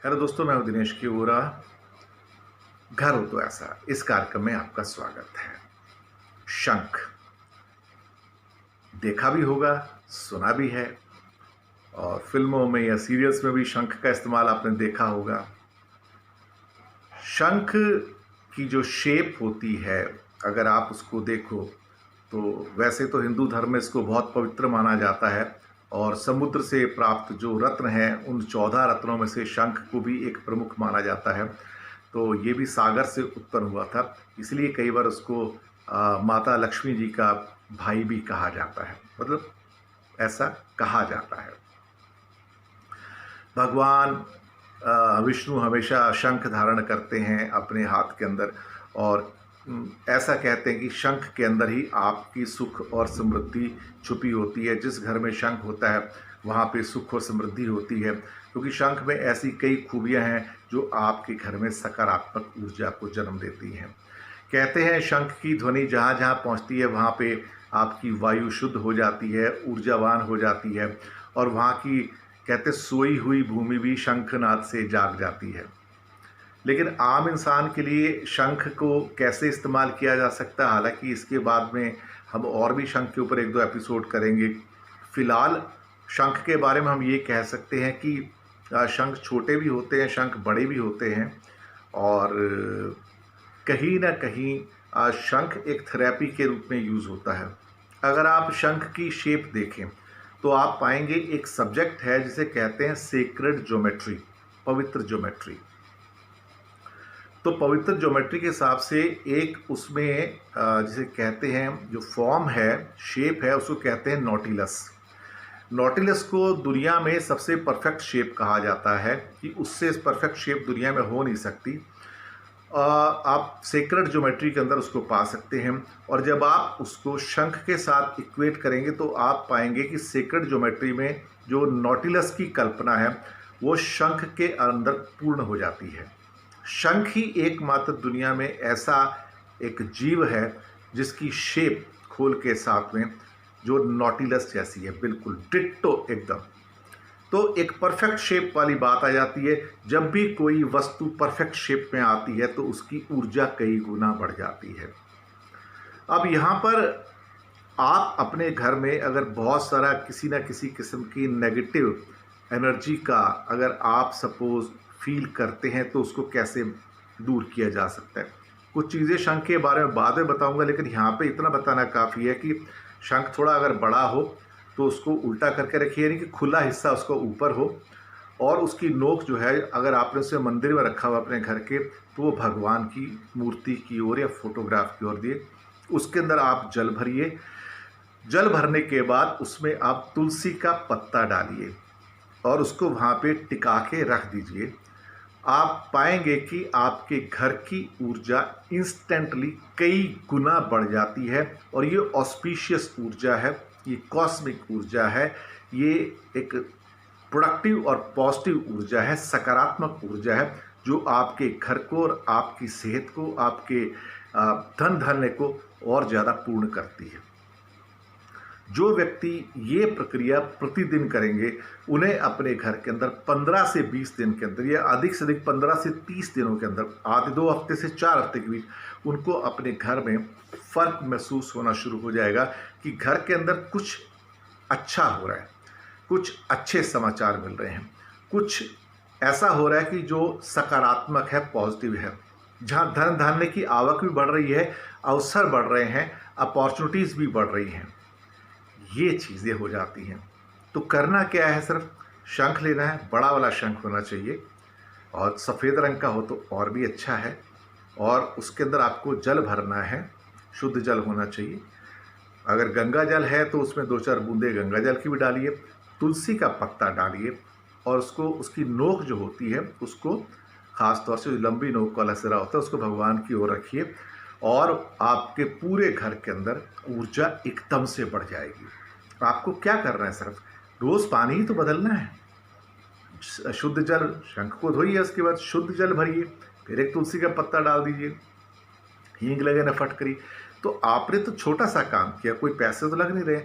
Hello दोस्तों, मैं हूं दिनेश की वोरा। घर हो तो ऐसा, इस कार्यक्रम में आपका स्वागत है। शंख देखा भी होगा, सुना भी है, और फिल्मों में या सीरियल्स में भी शंख का इस्तेमाल आपने देखा होगा। शंख की जो शेप होती है, अगर आप उसको देखो तो वैसे तो हिंदू धर्म में इसको बहुत पवित्र माना जाता है, और समुद्र से प्राप्त जो रत्न हैं उन 14 रत्नों में से शंख को भी एक प्रमुख माना जाता है। तो ये भी सागर से उत्पन्न हुआ था, इसलिए कई बार उसको माता लक्ष्मी जी का भाई भी कहा जाता है, मतलब ऐसा कहा जाता है। भगवान विष्णु हमेशा शंख धारण करते हैं अपने हाथ के अंदर, और ऐसा कहते हैं कि शंख के अंदर ही आपकी सुख और समृद्धि छुपी होती है। जिस घर में शंख होता है वहाँ पे सुख और समृद्धि होती है, क्योंकि शंख में ऐसी कई खूबियाँ हैं जो आपके घर में सकारात्मक ऊर्जा को जन्म देती हैं। कहते हैं शंख की ध्वनि जहाँ जहाँ पहुँचती है वहाँ पे आपकी वायु शुद्ध हो जाती है, ऊर्जावान हो जाती है, और वहाँ की कहते सोई हुई भूमि भी शंखनाद से जाग जाती है। लेकिन आम इंसान के लिए शंख को कैसे इस्तेमाल किया जा सकता है, हालांकि इसके बाद में हम और भी शंख के ऊपर एक दो एपिसोड करेंगे। फिलहाल शंख के बारे में हम ये कह सकते हैं कि शंख छोटे भी होते हैं, शंख बड़े भी होते हैं, और कहीं ना कहीं शंख एक थेरेपी के रूप में यूज़ होता है। अगर आप शंख की शेप देखें तो आप पाएंगे एक सब्जेक्ट है जिसे कहते हैं सेक्रेड ज्योमेट्री, पवित्र ज्योमेट्री। तो पवित्र ज्योमेट्री के हिसाब से एक उसमें जिसे कहते हैं जो फॉर्म है, शेप है, उसको कहते हैं नॉटिलस। नॉटिलस को दुनिया में सबसे परफेक्ट शेप कहा जाता है कि उससे परफेक्ट शेप दुनिया में हो नहीं सकती। आप सेक्रेड ज्योमेट्री के अंदर उसको पा सकते हैं, और जब आप उसको शंख के साथ इक्वेट करेंगे तो आप पाएंगे कि सेक्रेड ज्योमेट्री में जो नॉटिलस की कल्पना है वो शंख के अंदर पूर्ण हो जाती है। शंख ही एकमात्र दुनिया में ऐसा एक जीव है जिसकी शेप खोल के साथ में जो नॉटिलस जैसी है, बिल्कुल डिट्टो एकदम। तो एक परफेक्ट शेप वाली बात आ जाती है। जब भी कोई वस्तु परफेक्ट शेप में आती है तो उसकी ऊर्जा कई गुना बढ़ जाती है। अब यहाँ पर आप अपने घर में अगर बहुत सारा किसी न किसी किस्म की नेगेटिव एनर्जी का अगर आप सपोज फील करते हैं तो उसको कैसे दूर किया जा सकता है। कुछ चीज़ें शंख के बारे में बाद में बताऊंगा, लेकिन यहाँ पे इतना बताना काफ़ी है कि शंख थोड़ा अगर बड़ा हो तो उसको उल्टा करके रखिए, यानी कि खुला हिस्सा उसको ऊपर हो, और उसकी नोक जो है अगर आपने उसे मंदिर में रखा हुआ अपने घर के तो वो भगवान की मूर्ति की ओर या फोटोग्राफ की ओर दिए। उसके अंदर आप जल भरिए। जल भरने के बाद उसमें आप तुलसी का पत्ता डालिए और उसको वहाँ पे टिका के रख दीजिए। आप पाएंगे कि आपके घर की ऊर्जा इंस्टेंटली कई गुना बढ़ जाती है, और ये ऑस्पिशियस ऊर्जा है, ये कॉस्मिक ऊर्जा है, ये एक प्रोडक्टिव और पॉजिटिव ऊर्जा है, सकारात्मक ऊर्जा है, जो आपके घर को और आपकी सेहत को, आपके धन धान्य को और ज़्यादा पूर्ण करती है। जो व्यक्ति ये प्रक्रिया प्रतिदिन करेंगे उन्हें अपने घर के अंदर 15 से 20 दिन के अंदर, या अधिक से अधिक 15 से 30 दिनों के अंदर, आधे 2 हफ्ते से 4 हफ्ते के बीच उनको अपने घर में फ़र्क महसूस होना शुरू हो जाएगा कि घर के अंदर कुछ अच्छा हो रहा है, कुछ अच्छे समाचार मिल रहे हैं, कुछ ऐसा हो रहा है कि जो सकारात्मक है, पॉजिटिव है, जहाँ धन धान्य की आवक भी बढ़ रही है, अवसर बढ़ रहे हैं, अपॉर्चुनिटीज़ भी बढ़ रही हैं। ये चीज़ें हो जाती हैं। तो करना क्या है, सिर्फ शंख लेना है, बड़ा वाला शंख होना चाहिए, और सफ़ेद रंग का हो तो और भी अच्छा है, और उसके अंदर आपको जल भरना है, शुद्ध जल होना चाहिए। अगर गंगा जल है तो उसमें 2-4 बूंदे गंगा जल की भी डालिए, तुलसी का पत्ता डालिए, और उसको उसकी नोक जो होती है उसको, ख़ास तौर से जो लंबी नोक वाला सिरा होता है उसको भगवान की ओर रखिए, और आपके पूरे घर के अंदर ऊर्जा एकदम से बढ़ जाएगी। आपको क्या करना है, सिर्फ रोज़ पानी ही तो बदलना है। शुद्ध जल, शंख को धोइए, उसके बाद शुद्ध जल भरिए, फिर एक तुलसी का पत्ता डाल दीजिए, हींग लगे न फटकरी। तो आपने तो छोटा सा काम किया, कोई पैसे तो लग नहीं रहे।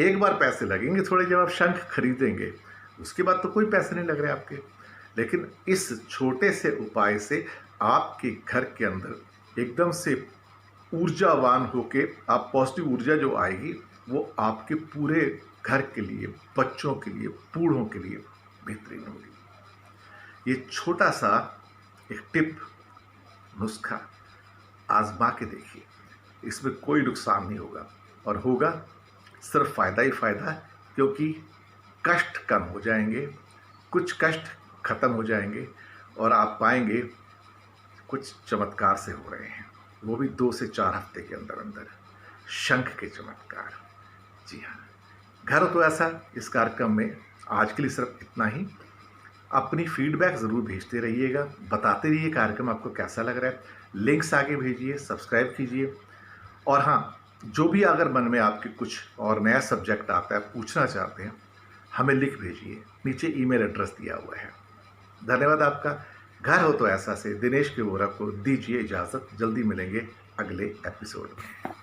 एक बार पैसे लगेंगे थोड़े जब आप शंख खरीदेंगे, उसके बाद तो कोई पैसे नहीं लग रहे आपके। लेकिन इस छोटे से उपाय से आपके घर के अंदर एकदम से ऊर्जावान होके आप पॉजिटिव ऊर्जा जो आएगी वो आपके पूरे घर के लिए, बच्चों के लिए, बूढ़ों के लिए बेहतरीन होगी। ये छोटा सा एक टिप, नुस्खा आजमा के देखिए, इसमें कोई नुकसान नहीं होगा और होगा सिर्फ फ़ायदा ही फ़ायदा, क्योंकि कष्ट कम हो जाएंगे, कुछ कष्ट खत्म हो जाएंगे और आप पाएंगे कुछ चमत्कार से हो रहे हैं, वो भी 2 से 4 हफ्ते के अंदर अंदर। शंख के चमत्कार। जी हाँ, घर तो ऐसा इस कार्यक्रम में आज के लिए सिर्फ इतना ही। अपनी फीडबैक ज़रूर भेजते रहिएगा, बताते रहिए कार्यक्रम आपको कैसा लग रहा है, लिंक्स आगे भेजिए, सब्सक्राइब कीजिए। और हाँ, जो भी अगर मन में आपके कुछ और नया सब्जेक्ट आता है, पूछना चाहते हैं, हमें लिख भेजिए, नीचे ईमेल एड्रेस दिया हुआ है। धन्यवाद आपका। घर हो तो ऐसा से दिनेश के वोरा को दीजिए इजाज़त। जल्दी मिलेंगे अगले एपिसोड में।